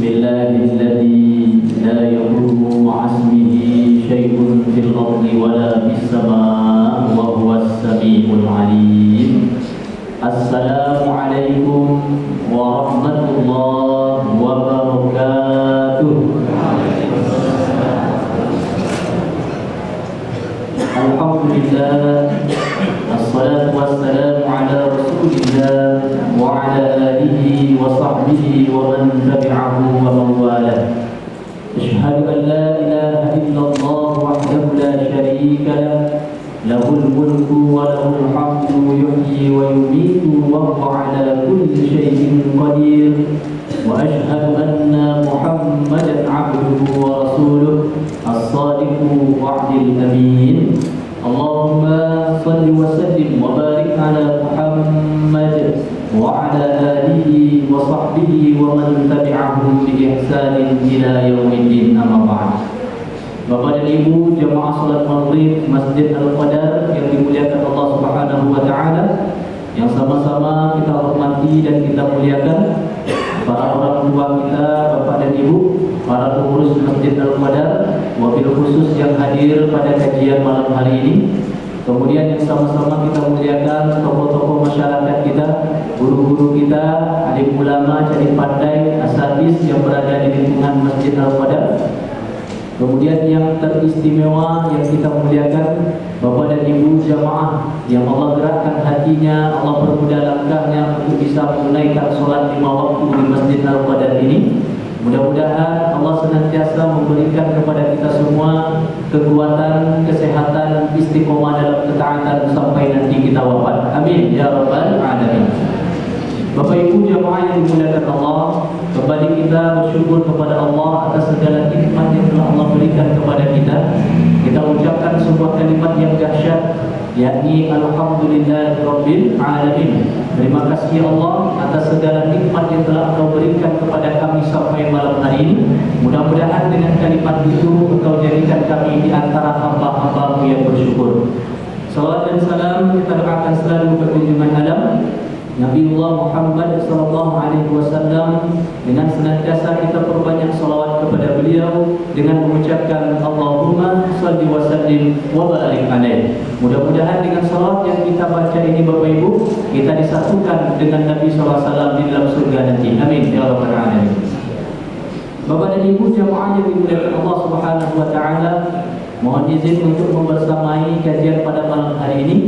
بسم الله الذي لا يضر مع اسمه شيء في الأرض ولا في السماء وهو السميع العليم. السلام عليكم ورحمة الله وبركاته. الحمد لله، الصلاة والسلام على رسول الله وعلى آله وصحبه ومن تبعه ومن والاه. أشهد أن لا إله إلا الله وحده لا شريك له، له الملك وله الحمد يحيي ويميت وهو على كل شيء قدير. وأشهد أن محمدا عبده ورسوله الصادق الوعد الأمين. اللهم صل وسلم وبارك على محمد وعلى آله وصحبه ومن تبعهم بإحسان إلى يوم الدين. أما بعد. Bapak dan Ibu jemaah salat maghrib Masjid Al-Qadar yang dimuliakan Allah Subhanahu wa taala, yang sama-sama kita hormati dan kita muliakan para orang tua kita, Bapak dan Ibu, para pengurus Masjid Al-Qadar, wabil khusus yang hadir pada kajian malam hari ini. Kemudian yang sama-sama kita muliakan tokoh-tokoh masyarakat kita, guru-guru kita, alim ulama, jadi pandai, asatidz yang berada di lingkungan Masjid Al-Qadar. Kemudian yang teristimewa yang kita muliakan Bapak dan Ibu jamaah yang Allah gerakkan hatinya, Allah permudah langkahnya untuk bisa menunaikan sholat 5 waktu di Masjid Al-Qadar ini. Mudah-mudahan Allah senantiasa memberikan kepada kita semua kekuatan, kesehatan, istiqomah dalam ketaatan sampai nanti kita wafat. Amin ya rabbal alamin. Bapak Ibu jamaah yang dimuliakan Allah, kembali kita bersyukur kepada Allah atas segala nikmat yang telah Allah berikan kepada kita. Kita ucapkan sebuah kalimat yang dahsyat, yakni alhamdulillahirabbil alamin. Terima kasih Allah atas segala nikmat yang telah Engkau berikan kepada kami sampai malam hari ini. Mudah-mudahan dengan kalimat itu Engkau jadikan kami di antara hamba-hamba-Mu yang bersyukur. Salawat dan salam kita doakan selalu berkunjungan Adam Nabiullah Muhammad sallallahu alaihi wasallam, dengan senantiasa kita perbanyak salawat kepada beliau dengan mengucapkan Allahumma shalli wa sallim wa barik alaihi. Mudah-mudahan dengan salawat yang kita baca ini Bapak Ibu, kita disatukan dengan Nabi sallallahu alaihi wasallam di dalam surga nanti. Amin ya rabbal alamin. Bapak dan Ibu jamaah yang dimuliakan Allah Subhanahu wa taala, mohon izin untuk membersamai kajian pada malam hari ini,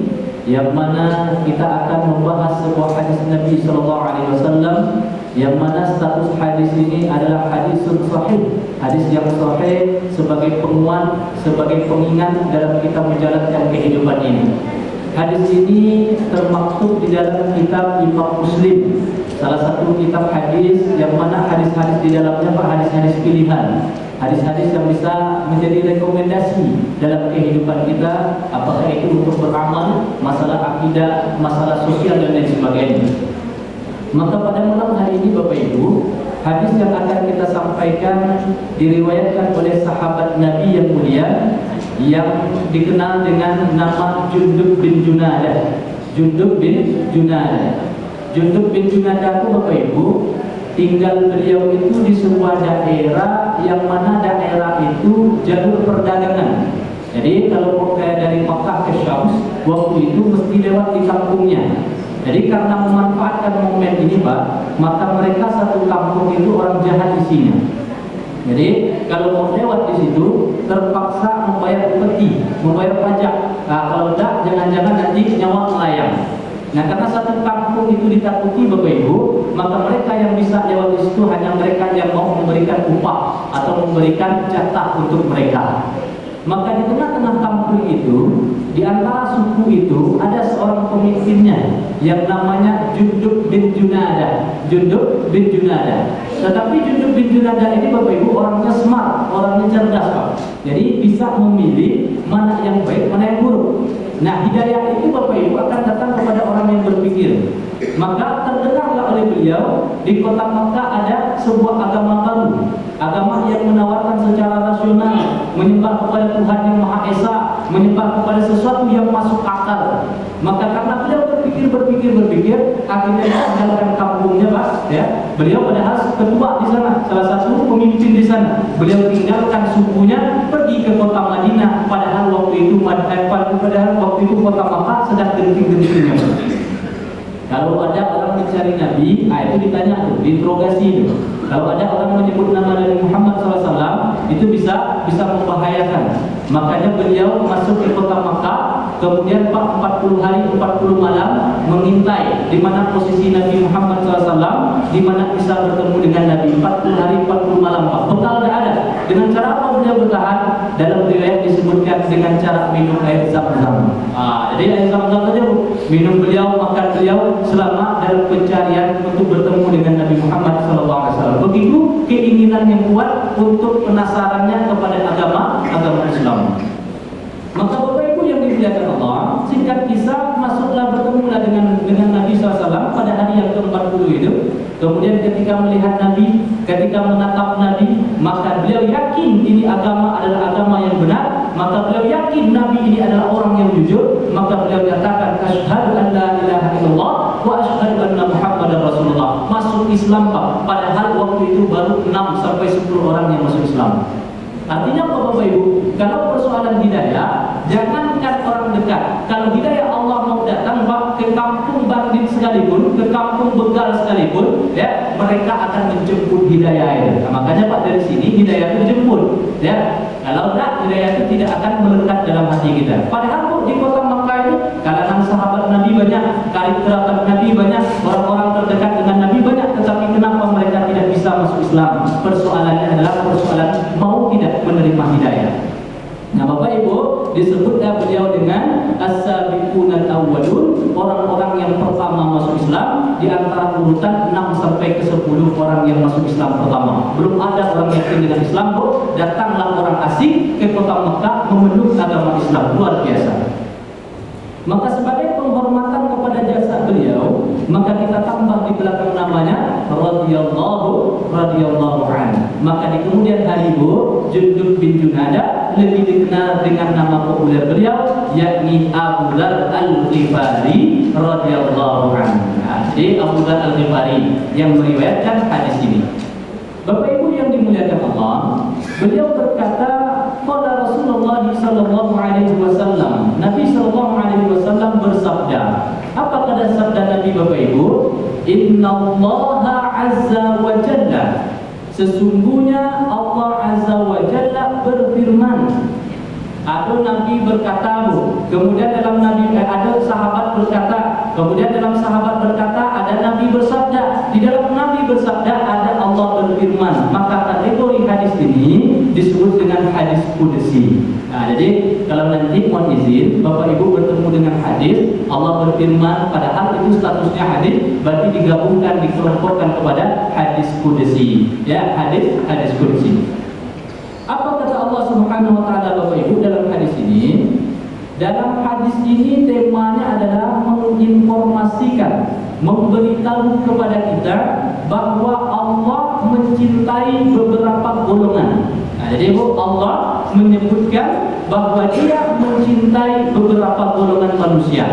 yang mana kita akan membahas sebuah hadis Nabi sallallahu alaihi wasallam, yang mana status hadis ini adalah hadis sahih, hadis yang sahih sebagai penguat, sebagai pengingat dalam kita menjalankan kehidupan ini. Hadis ini termaktub di dalam kitab Imam Muslim, salah satu kitab hadis yang mana hadis-hadis di dalamnya hadis-hadis pilihan, hadis-hadis yang bisa menjadi rekomendasi dalam kehidupan kita, apakah itu untuk beramal, masalah akidah, masalah sosial dan lain sebagainya. Maka pada malam hari ini Bapak Ibu, hadis yang akan kita sampaikan diriwayatkan oleh sahabat Nabi yang mulia yang dikenal dengan nama Jundub bin Junadah. Jundub bin Junadah. Jundub bin Junadah itu Bapak Ibu, tinggal beliau itu di sebuah daerah yang mana daerah itu jalur perdagangan. Jadi kalau mau dari Makkah ke Syams, waktu itu mesti lewat di kampungnya. Jadi karena memanfaatkan momen ini Pak, maka mereka satu kampung itu orang jahat isinya. Jadi kalau mau lewat di situ terpaksa membayar upeti, membayar pajak. Nah, kalau tidak jangan-jangan nanti nyawa melayang. Nah, karena satu kampung itu ditakuti Bapak Ibu, maka mereka yang bisa lewat di situ hanya mereka yang mau memberikan upah atau memberikan jatah untuk mereka. Maka di tengah-tengah kampung itu, di antara suku itu ada seorang pemimpinnya yang namanya Jundub bin Junadah. Jundub bin Junadah. Tetapi Jundub bin Junadah ini Bapak Ibu orangnya smart, orangnya cerdas Pak. Jadi bisa memilih mana yang baik, mana yang buruk. Nah, hidayah itu Bapak Ibu akan datang kepada orang yang berpikir. Maka terdengarlah oleh beliau di kota Makkah ada sebuah agama baru, agama yang menawarkan secara rasional, menyembah kepada Tuhan yang Maha Esa, menyembah kepada sesuatu yang masuk akal. Maka karena beliau berpikir berpikir, akhirnya dia meninggalkan kampungnya, Pak. Ya, beliau padahal ketua di sana, salah satu pemimpin di sana. Beliau tinggalkan sukunya, pergi ke kota Madinah. Padahal waktu itu kota Makkah sedang genting-gentingnya. Kalau ada orang mencari Nabi, itu ditanya tuh, diinterogasi itu. Kalau ada orang menyebut nama Nabi Muhammad SAW, itu bisa membahayakan. Makanya beliau masuk ke kota Makkah, kemudian 40 hari 40 malam mengintai di mana posisi Nabi Muhammad SAW, di mana bisa bertemu dengan Nabi. 40 hari 40 malam, Pak. Bekal tidak ada. Dengan cara apa beliau bertahan? Dalam riwayat disebutkan dengan cara minum air zam-zam. Jadi air zam-zam saja, minum beliau, makan beliau selama dalam pencarian untuk bertemu dengan Nabi Muhammad SAW. Begitu keinginan yang kuat untuk penasarannya kepada agama Islam. Maka Bapak Ibu yang dimuliakan Allah, singkat kisah, masuklah bertemulah dengan Nabi SAW pada hari yang ke-40 itu. Kemudian ketika melihat Nabi, ketika menatap Nabi, maka beliau yakin ini agama adalah agama yang benar. Maka beliau yakin Nabi ini adalah orang yang jujur. Maka beliau nyatakan, asyhadu an la ilaha illallah wa asyhadu anna Muhammadar Rasulullah. Masuk Islam, Pak. Padahal waktu itu baru 6 sampai 10 orang yang masuk Islam. Artinya apa, Bapak Ibu? Kalau persoalan hidayah, jangankan orang dekat. Kalau hidayah Allah mau datang, Pak, ke kampung bandit sekalipun, ke kampung begal sekalipun, ya, mereka akan menjemput hidayah itu. Nah, makanya Pak, dari sini hidayah itu dijemput, ya. Kalau tidak, hidayah itu tidak akan melekat dalam hati kita. Padahal kok di kota Makkah itu kalangan sahabat Nabi banyak, karib kerabat Nabi banyak, orang-orang terdekat dengan Nabi banyak, tetapi kenapa mereka tidak bisa masuk Islam? Persoalannya adalah persoalan mau tidak menerima hidayah. Nah, Bapak Ibu, disebutlah beliau dengan as-sabiqunal awwalun, orang-orang yang pertama masuk Islam di antara urutan 6 sampai ke 10 orang yang masuk Islam pertama. Belum ada orang yakin dengan Islam, kok datanglah orang asing ke kota Makkah memeluk agama Islam. Luar biasa. Maka sebagai penghormatan kepada jasa beliau, maka kita tambah di belakang namanya radhiyallahu an. Maka di kemudian hari Bu, Jundub bin Junada lebih dikenal dengan nama populer beliau, yakni Abu Dzar Al-Ghifari radhiyallahu an. Jadi Abu Dzar Al-Ghifari yang meriwayatkan hadis ini. Bapak Ibu yang dimuliakan Allah, beliau berkata, qala Rasulullah sallallahu alaihi wasallam. Nabi sallallahu alaihi wasallam bersabda. Apa kata sabda Nabi, Bapak Ibu? Innallaha azza wa jalla. Sesungguhnya Allah azza wa jalla berfirman. Ada Nabi berkata, kemudian dalam Nabi ada sahabat berkata, kemudian dalam sahabat berkata, ada Nabi bersabda, di dalam Nabi bersabda ada Allah berfirman. Maka kategori hadis ini disebut dengan hadis qudsi. Nah, jadi kalau nanti mohon izin Bapak Ibu bertemu dengan hadis Allah berfirman, padahal itu statusnya hadis, berarti digabungkan, dikelompokkan kepada hadis qudsi. Ya, hadis qudsi. Apa kata Allah Subhanahu wa taala, Bapak Ibu, dalam hadis ini? Dalam hadis ini temanya adalah menginformasikan, memberitahu kepada kita bahwa Allah mencintai beberapa golongan. Nah, jadi Allah menyebutkan bahwa Dia mencintai beberapa golongan manusia.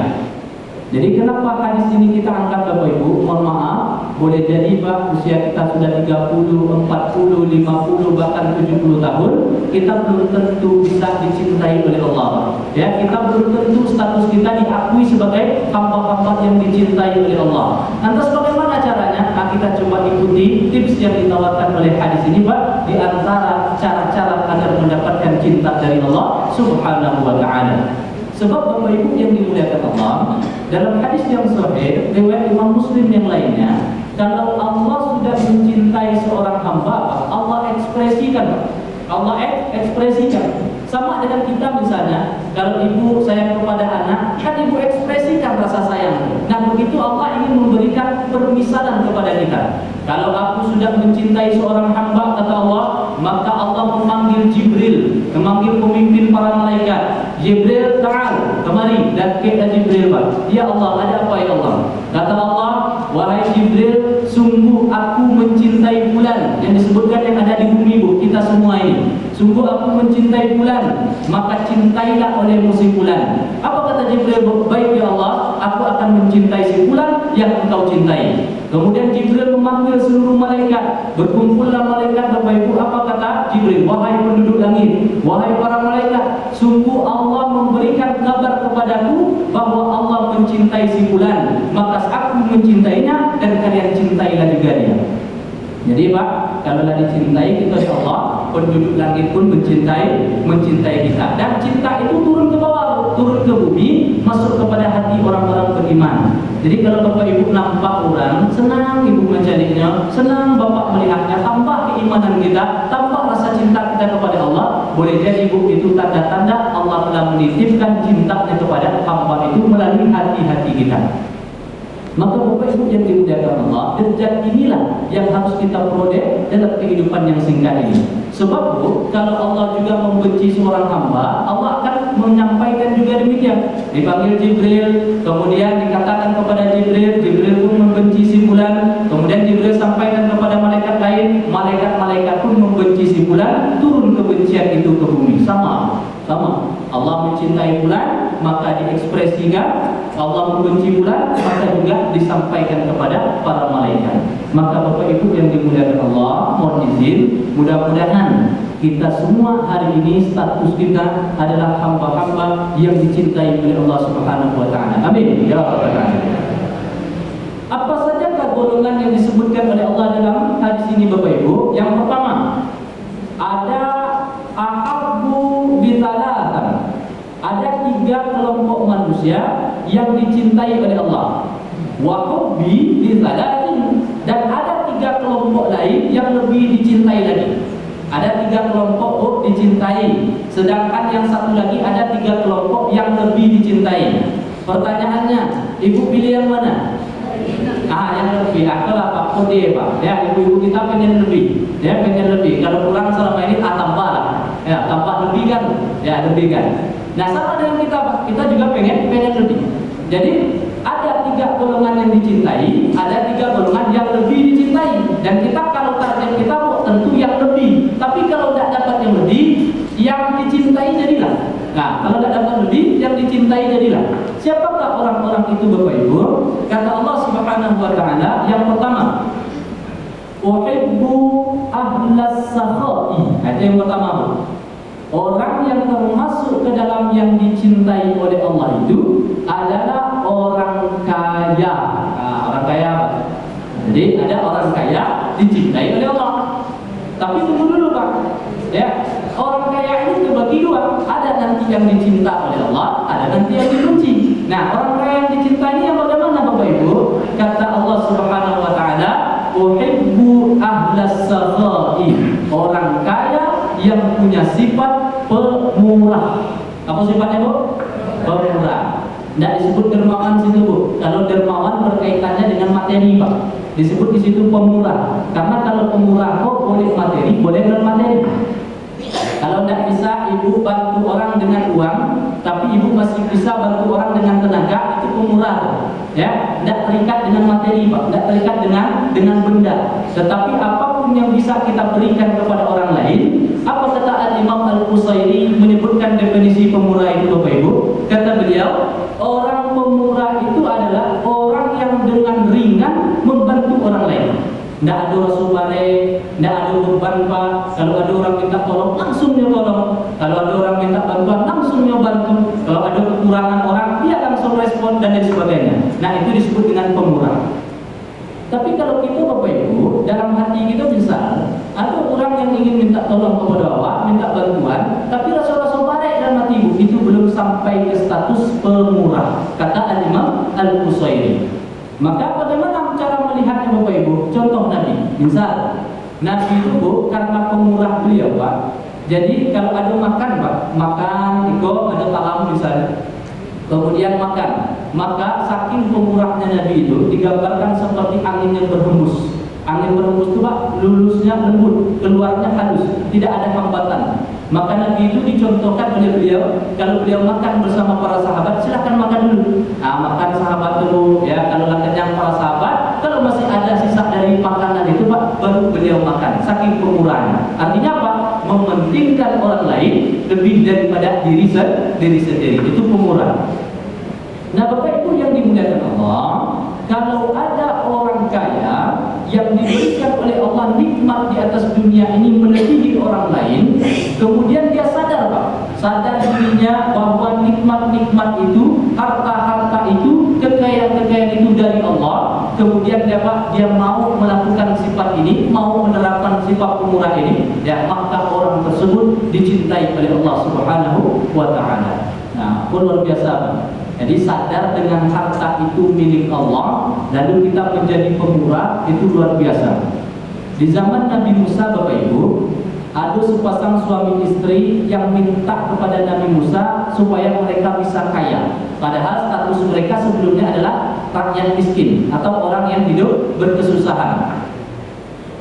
Jadi kenapa hadis ini kita angkat, Bapak Ibu? Mohon maaf, boleh jadi Pak usia kita sudah 30, 40, 50, bahkan 70 tahun, kita belum tentu bisa dicintai oleh Allah. Ya, kita belum tentu status kita diakui sebagai hamba-hamba yang dicintai oleh Allah. Lantas bagaimana caranya? Nah, kita coba ikuti tips yang ditawarkan oleh hadis ini, Pak, di antara cara-cara agar mendapatkan cinta dari Allah Subhanahu wa taala. Sebab Bapak Ibu yang dimuliakan Allah, dalam hadis yang sahih riwayat Imam Muslim yang lainnya, kalau Allah sudah mencintai seorang hamba, Allah ekspresikan. Allah ekspresikan. Sama dengan kita misalnya, kalau ibu sayang kepada anak, kan ibu ekspresikan rasa sayang. Nah, begitu Allah ingin memberikan permisalan kepada kita. Kalau aku sudah mencintai seorang hamba, kata Allah, maka Allah memanggil Jibril, memanggil pemimpin para malaikat. Jibril, ta'al, kemari. Dan kita Jibril, Pak. Ya Allah, ada apa ya Allah? Kata Allah, wahai Jibril, sungguh aku mencintai fulan. Yang disebutkan yang ada di bumi, Bu, kita semua ini. Sungguh aku mencintai fulan, maka cintailah olehmu si fulan. Apa kata Jibril? Baik ya Allah, aku akan akan mencintai si fulan yang engkau cintai. Kemudian Jibril memanggil seluruh malaikat. Berkumpullah malaikat, Bapak Ibu. Apa kata Jibril? Wahai penduduk langit, wahai para malaikat, sungguh Allah memberikan kabar kepadaku bahwa Allah mencintai si fulan, maka aku mencintainya dan kalian cintailah juga dia. Jadi Pak, kalau dicintai kita, insya Allah penduduk langit pun mencintai kita. Dan cinta itu turun ke bawah, turun ke bumi, masuk kepada hati orang-orang beriman. Jadi kalau Bapak Ibu nampak orang, senang Ibu mencarinya, senang Bapak melihatnya, tambah keimanan kita, tambah rasa cinta kita kepada Allah. Boleh jadi Ibu itu tanda-tanda Allah telah menitipkan cintanya kepada hamba itu melalui hati-hati kita. Maka Bapak Ibu yang dimuliakan Allah, derajat inilah yang harus kita peroleh dalam kehidupan yang singkat ini. Sebab Bu, kalau Allah juga membenci seorang hamba, Allah akan menyampaikan juga demikian. Dipanggil Jibril, kemudian dikatakan kepada Jibril, Jibril pun membenci si fulan. Kemudian Jibril sampaikan kepada malaikat lain, malaikat-malaikat pun membenci si fulan, turun kebencian itu ke bumi. Sama. Allah mencintai fulan, maka diekspresikan. Allah membenci fulan, maka juga disampaikan kepada para malaikat. Maka Bapak Ibu yang dimuliakan Allah, mohon izin, mudah-mudahan kita semua hari ini status kita adalah hamba-hamba yang dicintai oleh Allah Subhanahu wa taala. Amin. Ya rabbal alamin. Apa saja golongan yang disebutkan oleh Allah dalam hadis ini Bapak Ibu? Yang pertama, ada ahabbu bitsalatan. Ada 3 kelompok manusia yang dicintai oleh Allah. Wa hubbi bitsalatan. Dan ada 3 kelompok lain yang lebih dicintai lagi. Ada 3 kelompok dicintai, sedangkan yang satu lagi ada 3 kelompok yang lebih dicintai. Pertanyaannya, Ibu pilih yang mana? Yang lebih. Kalau Pak Kode Pak, ya ibu-ibu kita pengen lebih, ya pengen lebih. Kalau kurang selama ini tambah lah, ya tambah lebih kan, ya lebih kan. Nah sama dengan kita Pak, kita juga pengen lebih. Jadi ada 3 golongan yang dicintai, ada 3 golongan yang lebih dicintai. Dan kita kalau target kita tentu yang lebih. Tapi kalau tidak dapat yang lebih, yang dicintai jadilah. Nah, kalau tidak dapat lebih, yang dicintai jadilah. Siapakah orang-orang itu Bapak Ibu? Kata Allah Subhanahu wa taala, yang pertama, uhibbu ahlas sakha'i. Itu yang pertama. Orang yang termasuk ke dalam yang dicintai oleh Allah itu adalah orang kaya. Orang kaya apa? Jadi ada orang kaya dicintai oleh Allah. Tapi tunggu dulu Pak. Ya, orang kaya ini terbagi 2. Ada nanti yang dicinta oleh Allah, ada nanti yang dibenci. Nah, orang kaya yang dicintai ini yang bagaimana Bapak Ibu? Kata Allah Subhanahu wa taala, uhibbu ahlas sakha'i. Orang kaya yang punya sifat pemurah. Apa sifatnya Bu? Pemurah. Tidak disebut dermawan situ Bu. Kalau dermawan berkaitannya dengan materi Pak. Disebut di situ pemurah. Karena kalau pemurah boleh materi, boleh non materi. Kalau tidak bisa ibu bantu orang dengan uang, tapi ibu masih bisa bantu orang dengan tenaga, itu pemurah. Ya, tidak terikat dengan materi Pak, tidak terikat dengan benda. Tetapi apapun yang bisa kita berikan kepada orang lain. Apa kata Al-Imam Al-Qusairi menyebutkan definisi pemurah itu Bapak Ibu? Kata beliau, orang pemurah itu adalah orang yang dengan ringan membantu orang lain. Tidak ada rasul balik, tidak ada beban Pak. Kalau ada orang minta tolong, langsung dia tolong. Kalau ada orang minta bantuan, langsung dia bantu. Kalau ada kekurangan orang, dia langsung respon dan lain sebagainya. Nah itu disebut dengan pemurah. Tapi kalau kita Bapak Ibu, dalam hati kita misal ada orang yang ingin minta tolong kepada awak, minta bantuan, tapi rasa-rasa baik dalam hati ibu, itu belum sampai ke status pemurah. Kata Al-Imam Al-Qusairi. Maka bagaimana cara melihatnya Bapak Ibu? Contoh Nabi. Misal Nabi itu Bu, karena pemurah beliau Pak. Jadi kalau ada makan Pak, makan iko ada talam misalnya, kemudian makan, maka saking pemurahnya Nabi itu digambarkan seperti angin yang berhembus. Angin berhembus itu Pak, lulusnya lembut, keluarnya halus, tidak ada hambatan. Maka Nabi itu dicontohkan oleh beliau, kalau beliau makan bersama para sahabat, silahkan makan dulu. Makan sahabat dulu, ya kalau kenyang para sahabat, kalau masih ada sisa dari makanan itu Pak, baru beliau makan. Saking pemurahan. Artinya apa? Mementingkan orang lain lebih daripada diri sendiri. Itu pemurah. Nah, Bapak Ibu yang dimuliakan Allah, kalau ada orang kaya yang diberikan oleh Allah nikmat di atas dunia ini melebihi orang lain, kemudian dia sadar, Pak, sadar dirinya bahwa nikmat-nikmat itu, harta-harta itu, kekayaan-kekayaan itu dari Allah, kemudian dia mau melakukan sifat ini, mau menerapkan sifat pemurah ini, ya, maka orang tersebut dicintai oleh Allah Subhanahu wa taala. Nah, luar biasa. Jadi sadar dengan harta itu milik Allah, lalu kita menjadi pemurah, itu luar biasa. Di zaman Nabi Musa, Bapak Ibu, ada sepasang suami istri yang minta kepada Nabi Musa supaya mereka bisa kaya. Padahal status mereka sebelumnya adalah rakyat miskin atau orang yang hidup berkesusahan.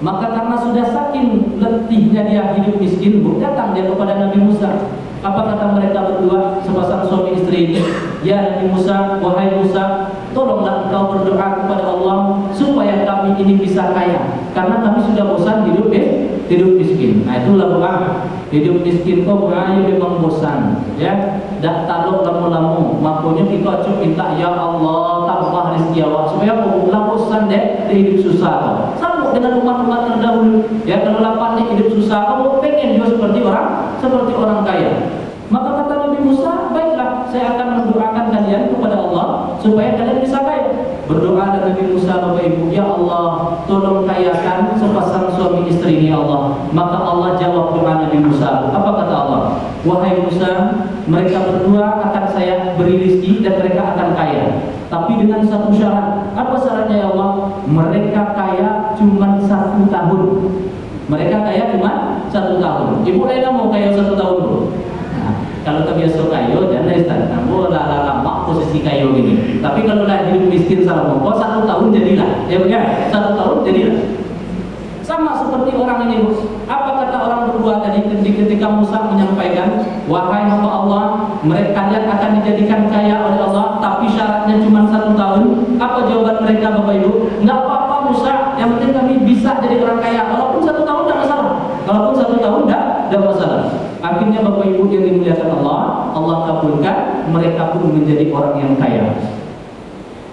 Maka karena sudah saking letihnya dia hidup miskin, datang dia kepada Nabi Musa. Apa kata mereka berdua, sepasang suami istri ini? Ya Nabi Musa, wahai Musa, tolonglah engkau berdoa kepada Allah supaya kami ini bisa kaya, karena kami sudah bosan hidup miskin. Nah, itulah doa. Hidup miskin kok memang bosan, ya. Dah taluk lamu-lamu, makanya kita cuma minta, ya Allah tambah rezeki awak supaya Allah bosan deh hidup susah. Sama dengan umat-umat terdahulu, ya, kalau lapar nih hidup susah, kamu pengen juga seperti orang kaya. Maka kata Nabi Musa, baiklah, saya akan mendoakan kalian kepada Allah supaya kalian bisa kaya. Berdoa dan Nabi Musa, Bapak Ibu, ya Allah, tolong kayakan sepasang suami istri ini, ya Allah. Maka Allah jawab doa Nabi Musa. Apa kata Allah? Wahai Musa, mereka berdua akan saya beri rezeki dan mereka akan kaya, tapi dengan satu syarat. Apa syaratnya, ya Allah? Mereka kaya cuma 1 tahun. Mereka kaya cuma 1 tahun. Ibu Lena mau kaya 1 tahun, bro? Nah, kalau terbiasa kayo, jangan Ustaz. Kamu lama posisi kayo gini. Tapi kalau lah hidup miskin salah mau, 1 tahun jadilah. Ya benar, 1 tahun jadilah. Sama seperti orang ini, Bu. Apa kata orang berdua tadi ketika Musa menyampaikan, wahai hamba Allah, mereka kalian akan dijadikan kaya oleh Allah, tapi syaratnya cuma 1 tahun. Apa jawaban mereka, Bapak Ibu? Enggak apa-apa Musa, yang penting kami bisa jadi orang kaya. Walaupun 1 tahun tidak masalah. Walaupun 1 tahun tidak masalah. Akhirnya Bapak Ibu yang dimuliakan Allah, Allah kabulkan, mereka pun menjadi orang yang kaya.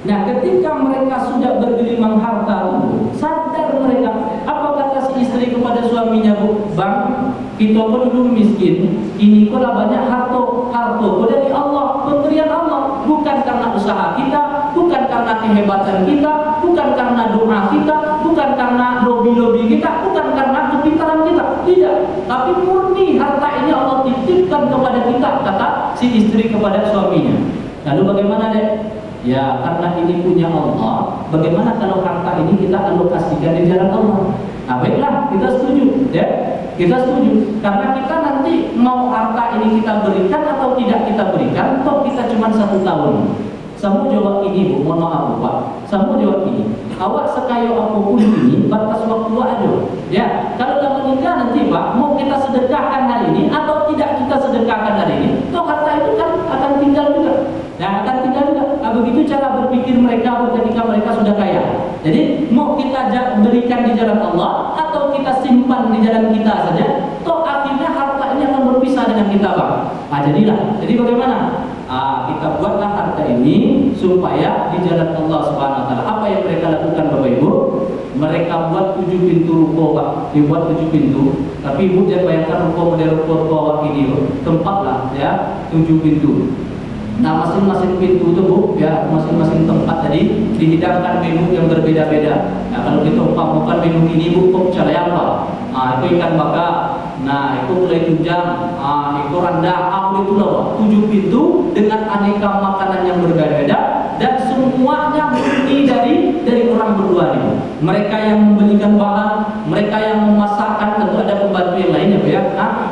Nah, ketika mereka sudah bergelimang harta itu, sadar mereka. Apa kata si istri kepada suaminya, Bu? Bang, kita pun dulu miskin, ini kok banyak harta dari Allah, pemberian Allah, bukan karena usaha kita, bukan karena kehebatan kita, bukan karena doa kita, bukan karena lobby kita, bukan karena kepintaran kita, tidak. Tapi murni harta ini Allah titipkan kepada kita, kata si istri kepada suaminya. Lalu bagaimana, Dek? Ya, karena ini punya Allah, bagaimana kalau harta ini kita alokasikan di jalan Allah? Nah, baiklah, kita setuju, ya. Kita setuju, karena kita nanti mau harta ini kita berikan atau tidak kita berikan, toh kita cuma 1 tahun. Kamu jawab ini, Bu, mohon maaf, Pak. Kamu jawab ini, awak sekaya apapun ini, batas waktu ada. Ya, kalau dah menikah nanti, Pak, mau kita sedekahkan hari ini atau tidak kita sedekahkan hari ini, toh harta itu kan akan tinggal juga. Nah, akan tinggal juga. Begitu cara berpikir mereka ketika mereka sudah kaya. Jadi mau kita berikan di jalan Allah atau kita simpan di jalan kita saja, toh akhirnya harta ini akan berpisah dengan kita, Pak. Nah, jadilah. Jadi bagaimana? Kita buatlah harta ini supaya di jalan Allah Subhanahu wa taala. Apa yang mereka lakukan, Bapak Ibu? Mereka buat 7 pintu ruko, Pak. Dibuat 7 pintu. Tapi Ibu jangan bayangkan ruko model ruko awak ini, tempat lah, ya, 7 pintu. Nah, masing-masing pintu itu, Bu, ya, masing-masing tempat tadi dihidangkan menu yang berbeda-beda. Nah, kalau kita umpamakan menu ini, Bu, kok calaya, Pak. Itu ikan bakar. Nah, itu gulai tunjang. Itu rendang. Apa itulah, Pak? 7 pintu dengan aneka makanan yang berbeda-beda dan semuanya murni dari orang berdua ini. Mereka yang membelikan bahan, mereka yang memasakkan, tentu ada pembantu yang lainnya, Bu, ya.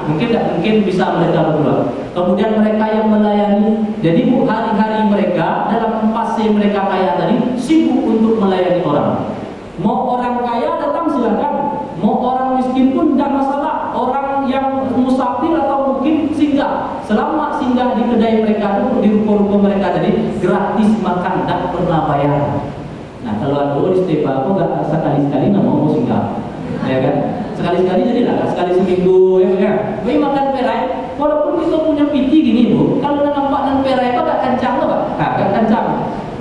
Mungkin bisa mereka berdua. Kemudian mereka yang melayani. Jadi, Bu, hari-hari mereka dalam fase mereka kaya tadi sibuk untuk melayani orang. Mau orang kaya datang silakan, mau orang miskin pun tidak masalah. Orang yang musafir atau mungkin singgah, selama singgah di kedai mereka itu, di ruko-ruko mereka tadi gratis makan, tidak pernah bayar. Nah, kalau ada di Stepa, aku nggak sekali-sekali nggak mau singgah, ya kan? Sekali-sekali jadilah, sekali seminggu, ya kan? Baik makan perai, walaupun kita punya piti gini, Bu, kalau nampak nan perai itu agak kencang, Pak, agak kencang.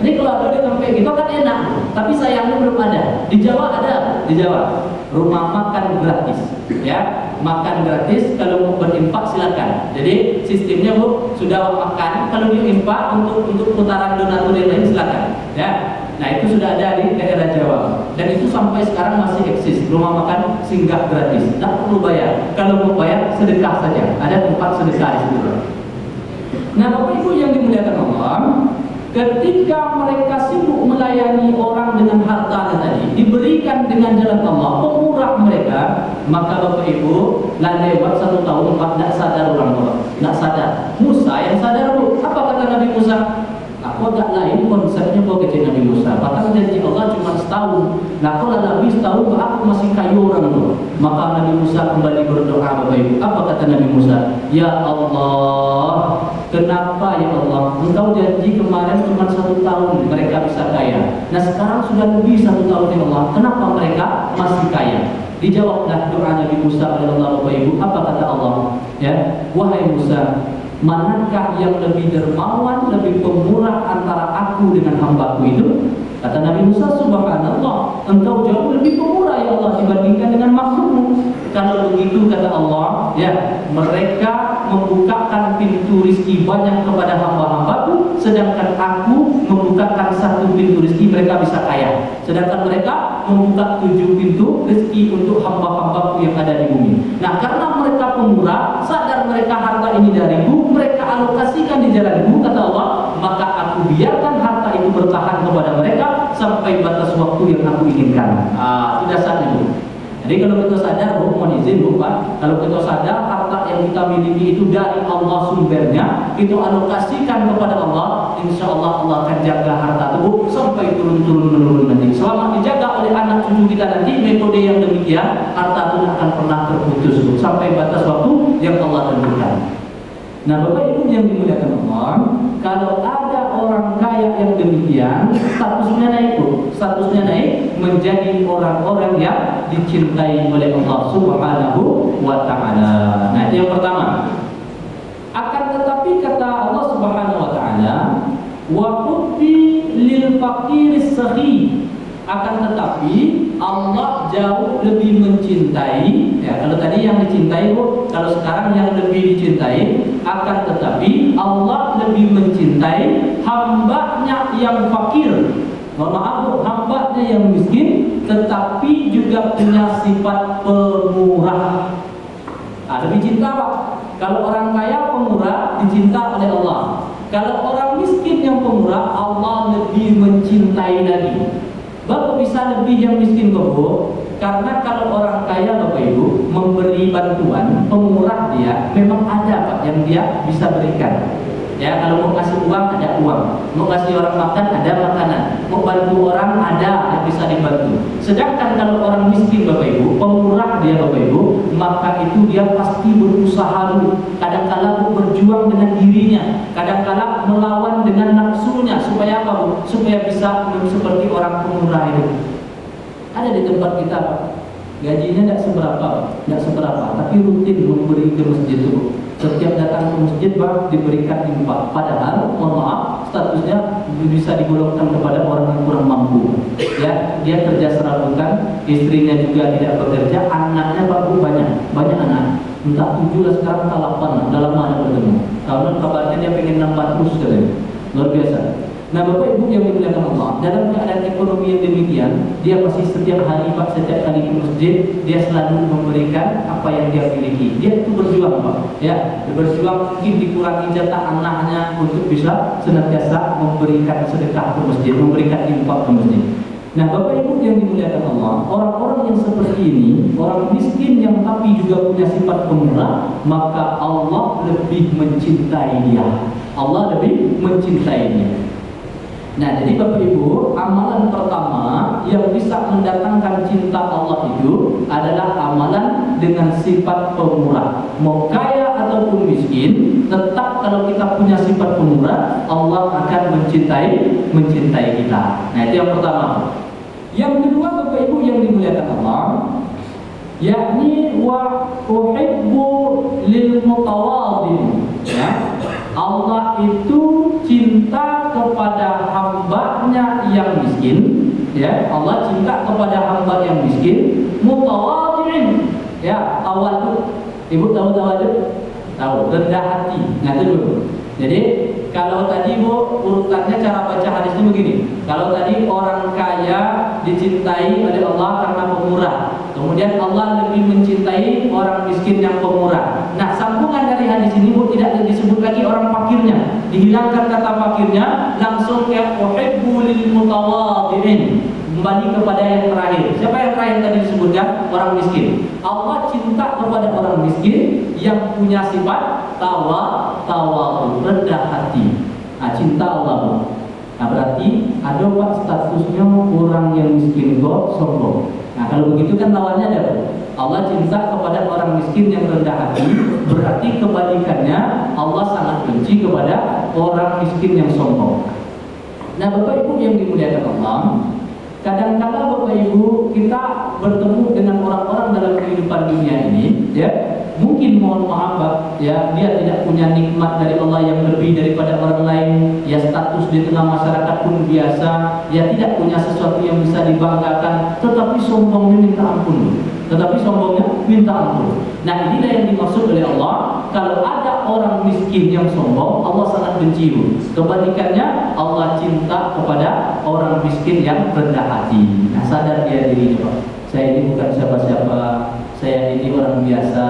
Jadi kalau ada di kampung gitu kan enak, tapi sayangnya belum ada. Di Jawa ada, di Jawa rumah makan gratis, ya, makan gratis. Kalau mau berinfak silakan. Jadi sistemnya Bu, sudah makan, kalau dia infak untuk putaran donatur yang lain silakan, ya. Nah itu sudah ada di daerah Jawa dan itu sampai sekarang masih eksis, rumah makan singgah gratis, tak perlu bayar. Kalau mau bayar sedekah saja, ada tempat sedekah di situ. Nah Bapak Ibu yang dimuliakan Allah, ketika mereka sibuk melayani orang dengan harta tadi, diberikan dengan jalan Allah, pemurah mereka, maka Bapak Ibu lah lewat 1 tahun tidak sadar orang tua, tidak sadar. Musa yang sadar Bu, apa kata Nabi Musa? Aku agak lain konsepnya kau kata Nabi Musa. Bahkan janji Allah cuma setahun. Nah kalau Nabi setahun, aku masih kayu orang tu. Maka Nabi Musa kembali berdoa Bapak Ibu. Apa kata Nabi Musa? Ya Allah, kenapa ya Allah? Engkau janji kemarin cuma 1 tahun mereka bisa kaya. Nah sekarang sudah lebih 1 tahun ya Allah. Kenapa mereka masih kaya? Dijawablah doa Nabi Musa oleh Allah Bapak Ibu. Apa kata Allah? Ya, wahai Musa, manakah yang lebih dermawan, lebih pemurah antara aku dengan hambaku itu? Kata Nabi Musa, subhanallah, engkau jauh lebih pemurah ya Allah dibandingkan dengan makhlukmu. Kalau begitu kata Allah, ya, mereka membukakan pintu rizki banyak kepada hamba-hambaku, sedangkan aku membukakan 1 pintu rizki mereka bisa kaya. Sedangkan mereka membuka 7 pintu rizki untuk hamba-hambaku yang ada di bumi. Nah karena mereka pemurah, sadar mereka harta ini dariku, mereka alokasikan di jalanku, kata Allah, maka aku biarkan harta itu bertahan kepada mereka sampai batas waktu yang aku inginkan. Itu dasarnya Bu. Jadi kalau kita sadar, Bu, mohon izin Bu Pak, kalau kita sadar harta yang kita miliki itu dari Allah sumbernya, itu alokasikan kepada Allah, insya Allah Allah akan jaga harta itu sampai turun-turun nanti. Selama dijaga oleh anak cucu kita nanti, metode yang demikian, harta itu akan pernah terputus Bu, sampai batas waktu yang Allah tentukan. Nah Bapak Ibu yang dimuliakan Allah, kalau ada orang kaya yang demikian, statusnya naik Bu, statusnya naik menjadi orang-orang yang dicintai oleh Allah Subhanahu wa Ta'ala. Nah itu yang pertama. Akan tetapi kata Allah Subhanahu wa Ta'ala, wa hubbi lil faqiris sakhi, akan tetapi Allah jauh lebih mencintai, ya kalau tadi yang dicintai Bu, kalau sekarang yang lebih dicintai, akan tetapi Allah lebih mencintai hambanya yang fakir. Mohon maaf Bu, hambanya yang miskin tetapi juga punya sifat pemurah. Lebih cinta Pak. Kalau orang kaya pemurah dicinta oleh Allah. Kalau orang miskin yang pemurah, Allah lebih mencintai lagi. Bapak bisa lebih yang miskin kok Bu, karena kalau orang kaya Bapak Ibu memberi bantuan, pemurah dia memang ada Pak yang dia bisa berikan. Ya kalau mau kasih uang ada uang, mau kasih orang makan ada makanan, mau bantu orang ada yang bisa dibantu. Sedangkan kalau orang miskin Bapak Ibu, pemurah dia Bapak Ibu, maka itu dia pasti berusaha dulu. Kadang-kala berjuang dengan dirinya, kadang-kala melawan dengan nafsunya supaya apa Bu? Supaya bisa seperti orang pemurah itu. Ada di tempat kita Pak, gajinya tidak seberapa, tapi rutin memberi ke masjid itu. Setiap datang ke masjid Pak diberikan infak. Padahal mohon maaf statusnya bisa digolongkan kepada orang yang kurang mampu. Ya, dia kerja serabutan, istrinya juga tidak bekerja, anaknya Pak Bu banyak anak. Entah 7 lah sekarang, entah 8 lah. Udah lama ada bertemu. Tahunan kabarnya dia pengen nambah terus katanya. Luar biasa. Nah Bapak Ibu yang dimuliakan Allah, dalam keadaan ekonomi yang demikian, dia pasti setiap hari Pak, setiap kali ke masjid, dia selalu memberikan apa yang dia miliki. Dia itu berjuang Pak, ya, berjuang mungkin dikurangi jatah anaknya untuk bisa senantiasa memberikan sedekah ke masjid, memberikan infak ke masjid. Nah Bapak Ibu yang dimuliakan Allah, orang-orang yang seperti ini, orang miskin yang tapi juga punya sifat pemurah, maka Allah lebih mencintai dia. Allah lebih mencintai dia. Nah jadi Bapak Ibu, amalan pertama yang bisa mendatangkan cinta Allah itu adalah amalan dengan sifat pemurah. Mau kaya ataupun miskin, tetap kalau kita punya sifat pemurah, Allah akan mencintai kita. Nah itu yang pertama. Yang kedua Bapak Ibu yang dimuliakan Allah, yakni wa uhibbu lil mutawadhin, ya. Allah itu cinta kepada hambanya yang miskin, ya. Allah cinta kepada hamba yang miskin, mutawadhi'in, ya, tawadhu. Ibu tahu tawadhu? Tahu, rendah hati. Nah, itu dulu. Jadi kalau tadi Bu, urutannya cara baca hadisnya begini. Kalau tadi orang kaya dicintai oleh Allah karena pemurah, kemudian Allah lebih mencintai orang miskin yang pemurah. Nah, sambungan dari hadis ini Bu, tidak disebut lagi orang fakirnya, dihilangkan kata fakirnya, langsung ya uhibbu lil mutawadhi'in. Kembali kepada yang terakhir. Siapa yang terakhir tadi disebutkan? Orang miskin. Allah cinta kepada orang miskin yang punya sifat tawadhu, rendah hati. Nah, cinta Allah. Nah, berarti ada Pak statusnya orang yang miskin kok sombong. Nah, kalau begitu kan lawannya ada. Allah cinta kepada orang miskin yang rendah hati, berarti kebalikannya Allah sangat benci kepada orang miskin yang sombong. Nah, Bapak Ibu yang dimuliakan Allah, kadang-kala Bapak Ibu kita bertemu dengan orang-orang dalam kehidupan dunia ini, ya, mungkin mohon maaf Pak, ya, dia tidak punya nikmat dari Allah yang lebih daripada orang lain, ya, status di tengah masyarakat pun biasa, ya, tidak punya sesuatu yang bisa dibanggakan, tetapi sombongnya minta ampun. Nah, inilah yang dimaksud oleh Allah. Kalau ada orang miskin yang sombong, Allah sangat benci. Kebalikannya, Allah cinta kepada orang miskin yang rendah hati. Nah, sadar dia dirinya, Pak. Saya ini bukan siapa-siapa, saya ini orang biasa.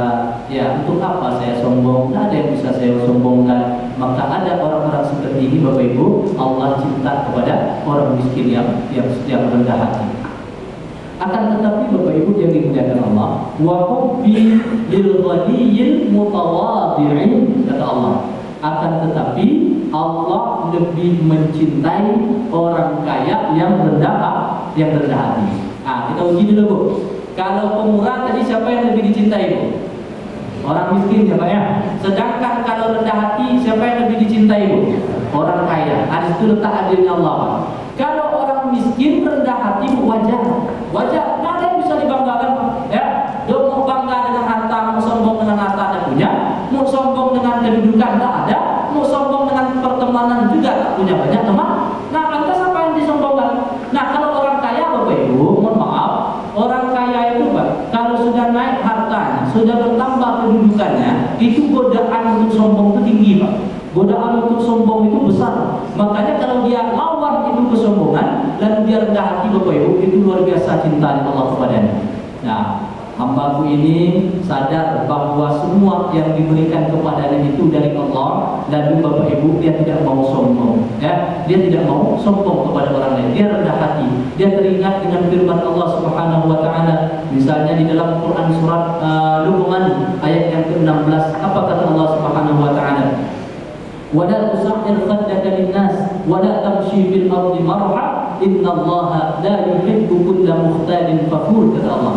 Ya, untuk apa saya sombong? Tidak ada yang bisa saya sombongkan. Maka ada orang-orang seperti ini, Bapak Ibu, Allah cinta kepada orang miskin yang rendah hati. Akan tetapi Bapak Ibu yang dimuliakan Allah, wa hubbi lil ghaniyil mutawadhi'in, kata Allah. Akan tetapi Allah lebih mencintai orang kaya yang rendah hati. Ah, kita uji dulu Bu. Kalau pemurah tadi siapa yang lebih dicintai Bu? Orang miskin ya Pak ya. Sedangkan kalau rendah hati siapa yang lebih dicintai Bu? Orang kaya. Hadis itu letak adilnya Allah Pak. Kalau orang miskin rendah hati wajar, nggak ada yang bisa dibanggakan Pak. Ya, dia mau bangga dengan harta, mau sombong dengan harta ada punya, mau sombong dengan kedudukan tak ada, mau sombong dengan pertemanan juga tak punya banyak teman. Nah, lantas apa yang disombongkan? Nah, kalau orang kaya Bapak Ibu, mohon maaf, orang kaya itu Pak, kalau sudah naik hartanya, sudah bertambah kedudukannya, itu godaan untuk sombong itu tinggi Pak. Godaan untuk sombong itu besar. Makanya kalau dia lawan itu kesombongan dan dia rendah hati Bapak Ibu, itu luar biasa cinta Allah kepadanya. Nah, hambaku ini sadar bahwa semua yang diberikan kepadanya itu dari Allah, lalu Bapak Ibu dia tidak mau sombong, ya, dia tidak mau sombong kepada orang lain, dia rendah hati, dia teringat dengan firman Allah Subhanahu Wa Taala, misalnya di dalam Quran surat Luqman ayat yang ke-16, apa kata Allah Subhanahu Wa Taala? وَلَا تُسَعِّرْ خَدَّكَ لِلنَّاسِ وَلَا تَمْشِي فِي الْأَرْضِ مَرْحًا إِنَّ اللَّهَ لَا يُحِبُّ كُلَّ مُخْتَالٍ فَخُورٍ, kata Allah.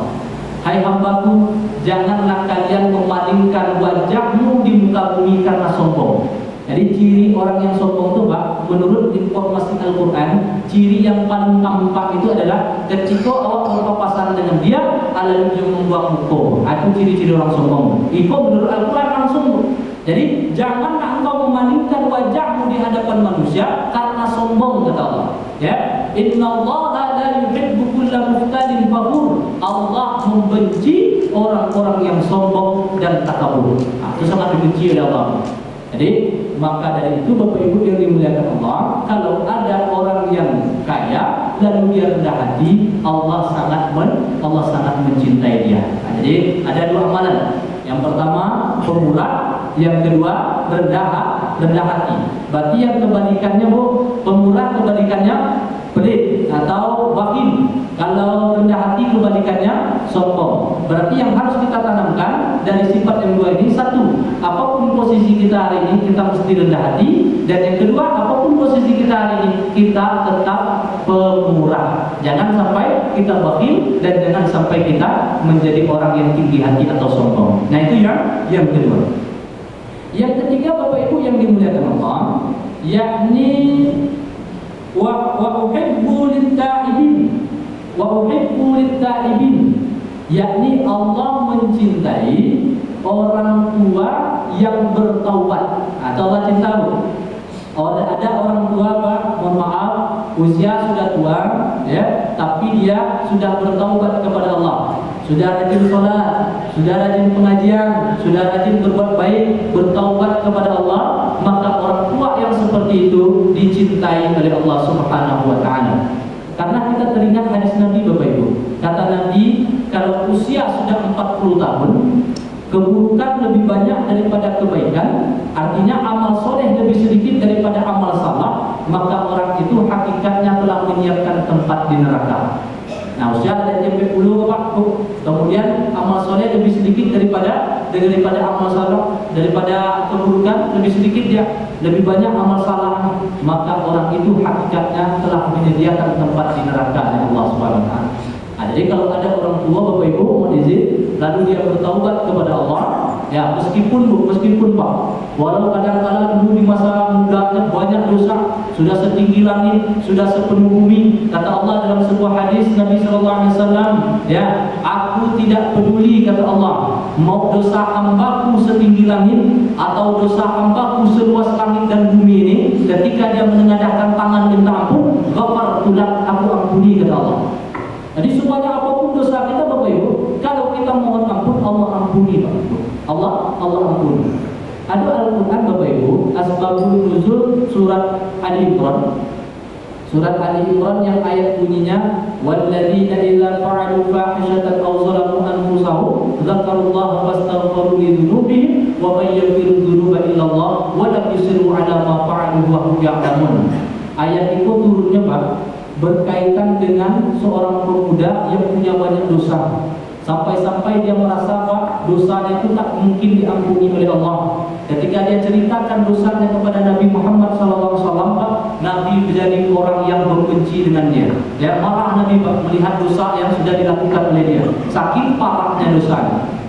Hai hambaku, janganlah kalian memalingkan wajahmu di muka bumi karena sombong. Jadi ciri orang yang sombong itu Pak, menurut informasi Al-Quran, ciri yang paling nampak itu adalah ketika awak berpapasan dengan dia, lalu dia membuang muka. Itu ciri-ciri orang sombong. Itu menurut Al-Quran langsung. Jadi janganlah engkau memalingkan wajahmu di hadapan manusia karena sombong, kata Allah. Ya, innallaha la yuhibbu kulla mukhtalin fakhur. Allah membenci orang-orang yang sombong dan takabur. Nah, itu sangat dibenci oleh Allah. Jadi maka dari itu Bapak Ibu yang dimuliakan Allah, kalau ada orang yang kaya lalu dia rendah hati, Allah sangat mencintai dia. Nah, jadi ada dua amalan. Yang pertama pemurah, yang kedua rendah hati. Berarti yang kebalikannya Bu, pemurah kebalikannya pelit atau bakhil. Kalau rendah hati kebalikannya sombong. Berarti yang harus kita tanamkan dari sifat yang dua ini, satu, apapun posisi kita hari ini kita mesti rendah hati, dan yang kedua, apapun posisi kita hari ini kita tetap pemurah. Jangan sampai kita bakhil dan jangan sampai kita menjadi orang yang tinggi hati atau sombong. Nah, itu yang kedua. Yang ketiga Bapak Ibu yang dimuliakan Allah, yakni wa uhibbu lit-ta'ibin, yakni Allah mencintai orang tua yang bertaubat. Atau Allah cinta bu. Ada orang tua Pak, mohon maaf, usia sudah tua, ya, tapi dia sudah bertaubat kepada Allah, sudah rajin sholat, sudah rajin pengajian, sudah rajin berbuat baik, bertaubat kepada Allah, maka orang tua yang seperti itu dicintai oleh Allah Subhanahu wa Ta'ala. Karena kita teringat hadis Nabi Bapak Ibu. Kata Nabi, kalau usia sudah 40 tahun, keburukan lebih banyak daripada kebaikan, artinya amal soleh lebih sedikit daripada amal salah, maka orang itu hakikatnya telah menyiapkan tempat di neraka. Nah, usia ada sampai 10 Pak, kemudian amal soleh lebih sedikit daripada amal salah, daripada keburukan lebih sedikit dia, lebih banyak amal salah, maka orang itu hakikatnya telah menyediakan tempat di neraka oleh Allah Subhanahu wa Ta'ala. Nah, jadi kalau ada orang tua Bapak Ibu mau izin, lalu dia bertaubat kepada Allah, ya meskipun Pak, walau kadang-kadang dulu di masa mudanya banyak dosa, sudah setinggi langit, sudah sepenuh bumi, kata Allah dalam sebuah hadis Nabi Sallallahu Alaihi Wasallam, ya, aku tidak peduli kata Allah, mau dosa hambaku setinggi langit atau dosa hambaku seluas langit dan bumi ini, ketika dia menengadahkan tangan minta ampun, ghafartulah, aku ampuni kata Allah. Jadi semuanya apapun dosa kita Bapak Ibu, kalau kita mohon ampun, Allah ampuni Bapak Ibu. Allah ampuni. Ada Al-Quran Bapak Ibu, Asbabun Nuzul surat Ali Imran. Surat Ali Imran yang ayat bunyinya, walladzina idza fa'alu fahishatan aw zalamu anfusahum dzakarullaha fastaghfiru lidzunubihim wa may yaghfiru dzunuba illallah wa lam yusirru 'ala ma fa'alu wa hum ya'lamun. Ayat itu turunnya Pak, berkaitan dengan seorang pemuda yang punya banyak dosa, sampai-sampai dia merasa Pak, dosanya itu tak mungkin diampuni oleh Allah. Ketika dia ceritakan dosanya kepada Nabi Muhammad SAW, Pak, Nabi menjadi orang yang membenci dengan dia. Ya, marah Nabi Pak melihat dosa yang sudah dilakukan oleh dia, saking parahnya dosanya.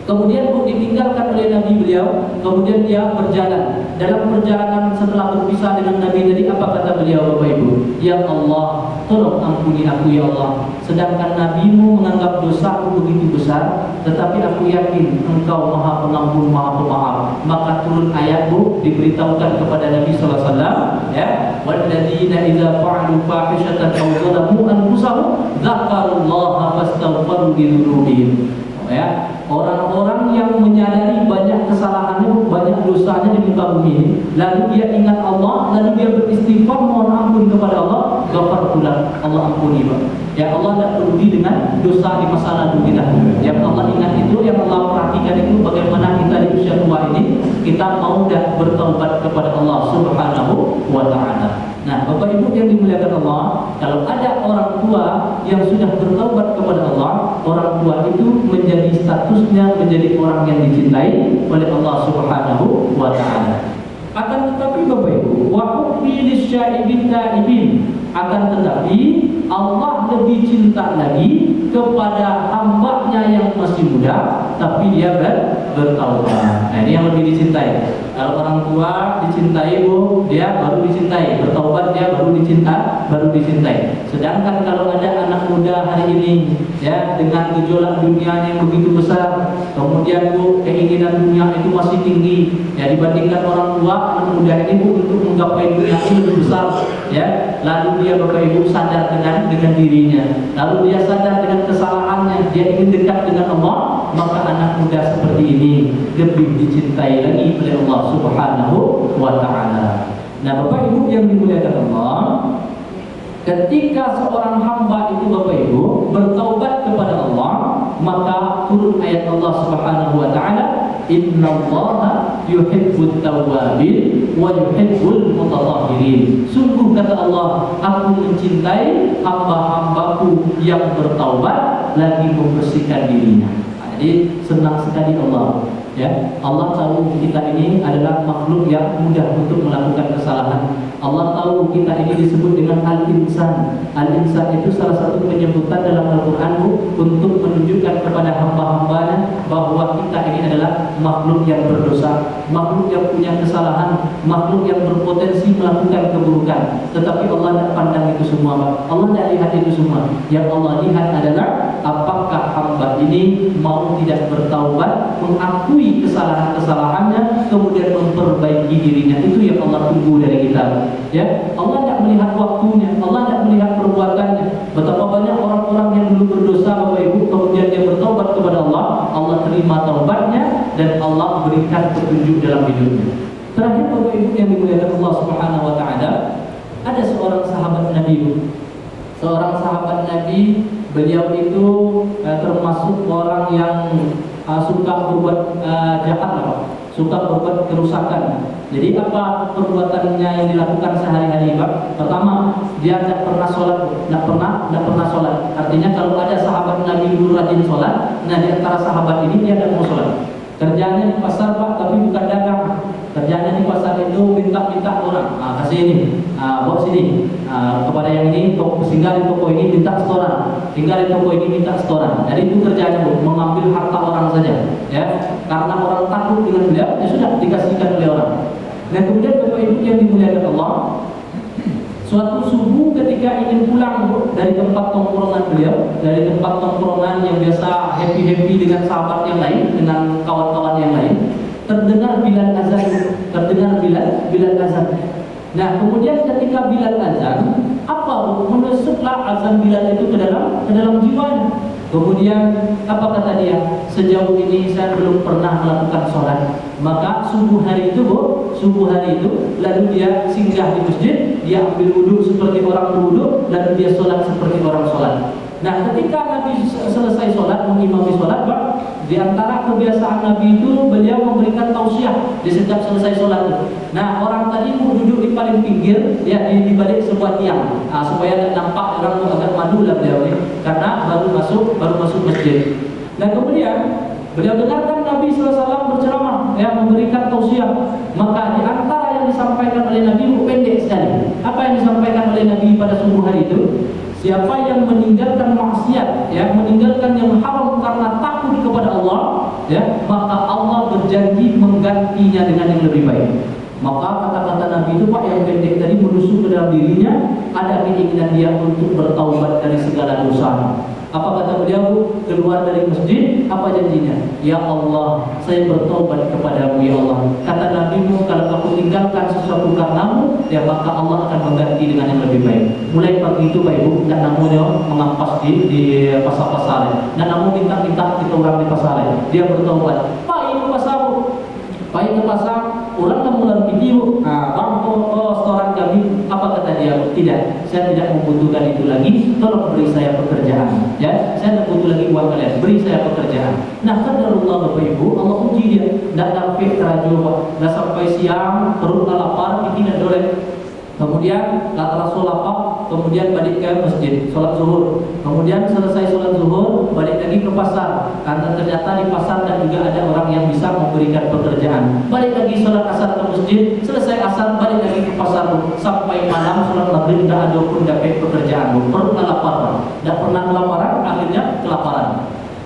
Kemudian ditinggalkan oleh Nabi beliau, kemudian dia berjalan. Dalam perjalanan setelah berpisah dengan Nabi tadi, apa kata beliau Bapak Ibu? Ya Allah, tolong ampuni aku ya Allah. Sedangkan Nabimu menganggap dosaku begitu besar, tetapi aku yakin Engkau Maha Pengampun, Maha Pemaaf. Maka turun ayat Bu, diberitahukan kepada Nabi sallallahu alaihi wasallam, ya, walladzina idza fa'alu fahishatan aw zalamu anfusahum dzakarullaha fastaghfiru lidzunubihim. Ya, orang-orang yang menyadari banyak kesalahannya, banyak dosanya di muka bumi ini, lalu dia ingat Allah, lalu dia beristighfar mohon ampun kepada Allah, ghafartulah, Allah ampuni Pak. Ya, Allah tidak peduli dengan dosa di masa lalu kita. Yang Allah ingat itu, yang Allah perhatikan itu, bagaimana kita di usia tua ini kita mau dan bertaubat kepada Allah Subhanahu wa Ta'ala. Nah, Bapak Ibu yang dimuliakan Allah, kalau ada orang tua yang sudah bertaubat kepada Allah, orang tua itu menjadi statusnya menjadi orang yang dicintai oleh Allah Subhanahu wa Ta'ala. Akan tetapi Bapak Ibu, wa hubbi lisyaibin taibin, akan tetapi Allah lebih cinta lagi kepada hambanya yang masih muda tapi dia bertaubat. Nah, ini yang lebih dicintai. Kalau orang tua dicintai Bu, dia baru dicintai. Bertaubat dia baru dicintai. Sedangkan kalau ada anak muda hari ini, ya, dengan gejolak dunia yang begitu besar, kemudian Bu, keinginan dunia itu masih tinggi, ya, dibandingkan orang tua, anak muda ini Bu untuk menggapai dunia ini lebih besar, ya. Lalu dia Bapak Ibu sadar dengan dirinya, lalu dia sadar dengan kesalahannya, dia ingin dekat dengan Allah, maka anak muda seperti ini lebih dicintai lagi oleh Allah Subhanahu wa Ta'ala. Nah, Bapak Ibu yang dimuliakan Allah, ketika seorang hamba itu Bapak Ibu bertaubat kepada Allah, maka turun ayat Allah Subhanahu wa Ta'ala, innallaha yuhibbut tawwabin wa yuhibbul mutatahhirin. Sungguh kata Allah, aku mencintai hamba-hambaku yang bertaubat lagi membersihkan dirinya. Jadi senang sekali Allah, ya. Allah tahu kita ini adalah makhluk yang mudah untuk melakukan kesalahan. Allah tahu kita ini disebut dengan al-insan. Al-insan itu salah satu penyebutan dalam Al-Quran untuk menunjukkan kepada hamba-hambanya bahwa kita ini adalah makhluk yang berdosa, makhluk yang punya kesalahan, makhluk yang berpotensi melakukan keburukan. Tetapi Allah tidak pandang itu semua, Pak. Allah tidak lihat itu semua. Yang Allah lihat adalah apakah hamba ini mau tidak bertaubat, mengakui kesalahan-kesalahannya, kemudian memperbaiki dirinya. Itu yang Allah tunggu dari kita. Ya, Allah tidak melihat waktunya, Allah tidak melihat perbuatannya. Betapa banyak orang-orang yang dulu berdosa Bapak Ibu, kemudian dia bertobat kepada Allah, Allah terima taubatnya dan Allah berikan petunjuk dalam hidupnya. Terakhir Bapak Ibu yang dimuliakan Allah Subhanahu wa taala, ada seorang sahabat Nabi. Seorang sahabat Nabi, beliau itu termasuk orang yang suka berbuat jahat, suka berbuat kerusakan. Jadi apa perbuatannya yang dilakukan sehari-hari, Pak? Pertama, dia tidak pernah sholat, tidak pernah sholat. Artinya kalau ada sahabat Nabi dulu rajin sholat, nah di antara sahabat ini dia tidak mau sholat. Kerjanya di pasar, Pak, tapi bukan dagang. Kerjanya di pasar itu minta orang, kasih ini, bawa sini, kepada yang ini, tinggal di toko ini minta setoran, tinggal di toko ini minta setoran. Jadi itu kerjanya mengambil harta orang saja, ya. Karena orang takut dengan beliau, ya sudah dikasihkan oleh orang. Dan kemudian Bapak Ibu yang dimuliakan Allah, suatu subuh ketika ingin pulang dari tempat tongkrongan beliau, dari tempat tongkrongan yang biasa happy dengan sahabat yang lain, dengan kawan-kawan yang lain, terdengar Bilal azan, Bilal azan. Nah, kemudian ketika Bilal azan, menusuklah azan Bilal itu ke dalam jiwanya. Kemudian apa kata dia? Sejauh ini saya belum pernah melakukan sholat. Maka subuh hari itu, lalu dia singgah di masjid, dia ambil wudhu seperti orang berwudhu, lalu dia sholat seperti orang sholat. Nah, ketika Nabi selesai sholat, mengimami sholat, Pak, di antara kebiasaan Nabi itu beliau memberikan tausiah di setiap selesai sholat. Nah, orang tadi mau duduk di paling pinggir, ya di balik sebuah tiang, supaya tidak nampak orang agak malu lah beliau ini, karena baru masuk masjid. Dan kemudian beliau dengarkan Nabi SAW berceramah, ya, memberikan tausiah. Maka di antara yang disampaikan oleh Nabi pendek sekali. Apa yang disampaikan oleh Nabi pada subuh hari itu? Siapa yang meninggalkan maksiat, ya, meninggalkan yang haram karena takut kepada Allah, ya, maka Allah berjanji menggantinya dengan yang lebih baik. Maka kata-kata Nabi itu, Pak, yang pendek tadi menusuk ke dalam dirinya, ada keinginan dia untuk bertaubat dari segala dosa. Apa kata beliau? Keluar dari masjid, apa janjinya? Ya Allah, saya bertaubat kepadamu, ya Allah. Kata Nabi-Mu, kalau aku tinggalkan sesuatu karenamu, ya maka Allah akan mengganti dengan yang lebih baik. Mulai pagi itu, Pak Ibu, dan namun mengampas di pasar-pasar, dan namun minta-minta kita orang di pasar, dia bertaubat. Pak, ini pasarmu, Pak, ini pasar, orang mulai video, bang, setoran kami. Apa kata dia? Tidak, saya tidak membutuhkan itu lagi. Tolong beri saya pekerjaan. Ya, saya tidak butuh lagi uang kalian. Beri saya pekerjaan. Nah, qadarullah Bapak Ibu, Allah uji dia. Tidak sampai teraju, tidak sampai siang, perutnya lapar, tidak dolek. Kemudian kata lapar, kemudian balik ke masjid, sholat zuhur. Kemudian selesai sholat zuhur, balik lagi ke pasar. Karena ternyata di pasar dan juga ada orang yang bisa memberikan pekerjaan. Balik lagi sholat asar ke masjid, selesai asar balik lagi ke pasar. Sampai malam sholat maghrib tidak ada pun dapat pekerjaan. Perutnya lapar, tidak pernah kelaparan, akhirnya kelaparan.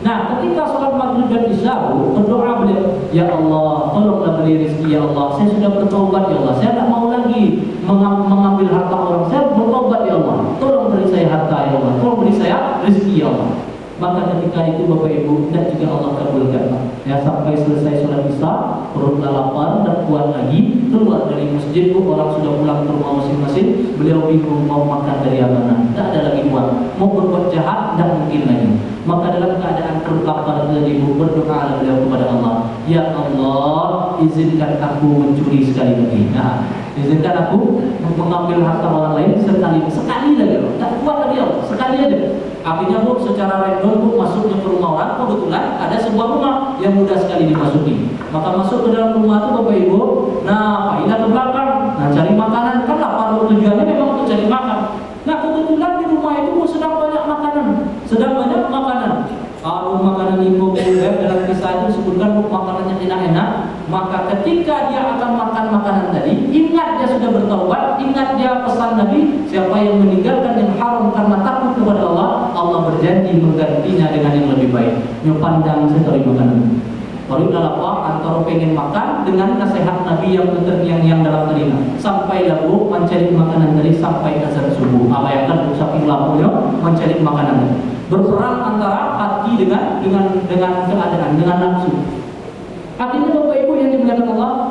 Nah, ketika sholat maghrib dan isya, berdoa beliau, ya Allah, tolonglah beri rezeki, ya Allah. Saya sudah bertobat, ya Allah. Saya tidak mau lagi mengambil harta orang. Saya bertobat, ya Allah. Tolong beri saya harta, ya Allah. Tolong beri saya rezeki, ya Allah. Maka ketika itu Bapak Ibu, dan juga Allah kabulkan. Ya, sampai selesai sholat isya, perutnya lapar dan kuat lagi, keluar dari masjid, orang sudah pulang ke rumah masing-masing. Beliau bingung mau makan dari mana, tidak ada lagi uang. Mau berbuat jahat, tidak mungkin lagi. Maka dalam keadaan perut lapar tadi, berdoa beliau kepada Allah, ya Allah, izinkan aku mencuri sekali lagi. Nah, izinkan aku mengambil harta orang lain sekali lagi. Tak kuat lagi, sekali aja. Akhirnya secara random masuknya ke rumah orang. Kebetulan ada sebuah rumah yang mudah sekali dimasuki. Maka masuk ke dalam rumah itu Bapak Ibu. Nah, pindah ke belakang. Nah, cari makanan. Kan lapar, tujuannya memang untuk cari makan. Nah, kebetulan di rumah itu sedang banyak makanan. Kalau makanan itu dalam kisah itu disebutkan makanannya enak-enak. Maka ketika dia akan makan makanan tadi, ingat dia sudah bertaubat, ingat dia pesan Nabi, siapa yang meninggalkan yang haram karena takut kepada Allah, Allah berjanji menggantinya dengan yang lebih baik. Nyopandang sekali makanan. Baru dalam antara pengen makan dengan nasihat Nabi yang dalam telinga. Sampai lalu mencari makanan tadi sampai azan subuh. Bayangkan saking lapunya mencari makanan. Berperang antara hati dengan keadaan, dengan nafsu. Akhirnya Bapak Ibu yang dimuliakan Allah,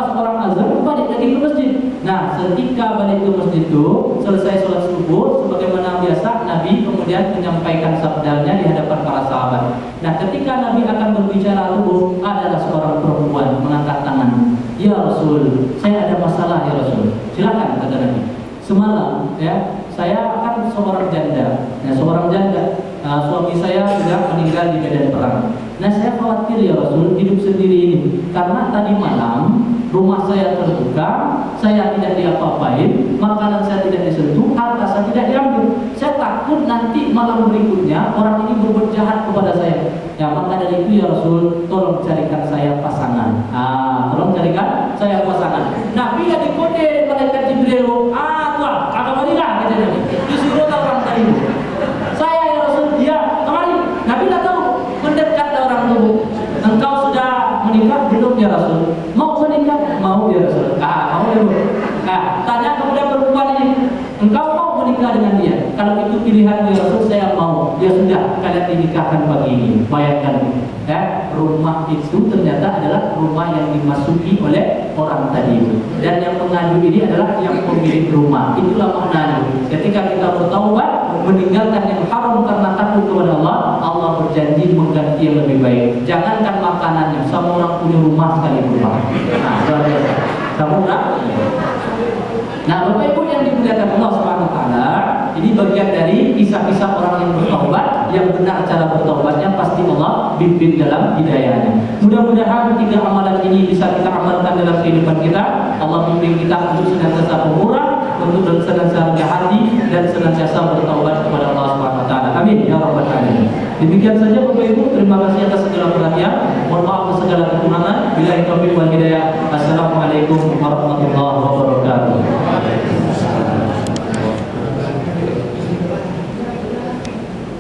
Setelah seorang azan, balik lagi ke masjid. Nah, ketika balik ke masjid itu, selesai sholat subuh, sebagaimana biasa, Nabi kemudian menyampaikan sabdanya di hadapan para sahabat. Nah, ketika Nabi akan berbicara dulu, adalah seorang perempuan mengangkat tangan. Ya Rasul, saya ada masalah ya Rasul. Silakan, kata Nabi. Semalam, ya, saya kan seorang janda. Nah, seorang janda. Suami saya sudah meninggal di medan perang. Nah, saya khawatir ya Rasul hidup sendiri ini, karena tadi malam rumah saya terbuka, saya tidak diapa-apain, makanan saya tidak disentuh, harta saya tidak diambil. Saya takut nanti malam berikutnya orang ini berbuat jahat kepada saya. Ya, maka dari itu ya Rasul, tolong carikan saya pasangan. Tolong carikan saya pasangan. Nabi ya dikode malaikat Jibril. Tuan, kagak marilah kata Nabi. Disuruh orang tadi. Saya ya Rasul, dia kemari. Nabi tak tahu, mendekat orang tubuh. Engkau sudah menikah belum ya Rasul? Mau menikah? Mau ya Rasul. Mau ya Rasul. Tanya kepada perempuan ini, engkau mau menikah dengan dia? Kalau itu pilihan ya Rasul, saya mau. Ya sudah, kalian dinikahkan pagi ini. Bayangkan, rumah itu ternyata adalah rumah yang dimasuki oleh orang tadi itu. Dan yang mengadu ini adalah yang pemilik rumah. Itulah maknanya. Ketika kita bertaubat, meninggalkan yang haram karena takut kepada Allah, Allah berjanji mengganti yang lebih baik. Jangankan makanannya, sama orang punya rumah sekali berubah. Kamu enggak? Nah, Bapak Ibu yang dimuliakan Allah Subhanahu wa taala, ini bagian dari kisah-kisah orang yang bertaubat, yang benar cara bertaubatnya pasti Allah bimbing dalam hidayahnya. Mudah-mudahan 3 amalan ini bisa kita amalkan dalam kehidupan kita. Allah bimbing kita untuk senantiasa pemurah, untuk senantiasa rendah hati, dan senantiasa bertaubat kepada Allah Subhanahu wa taala. Amin ya rabbal alamin. Demikian saja Bapak Ibu, terima kasih atas segala perhatian. Mohon maaf atas segala kekurangan. Billahi taufiq wal hidayah. Assalamualaikum warahmatullahi wabarakatuh.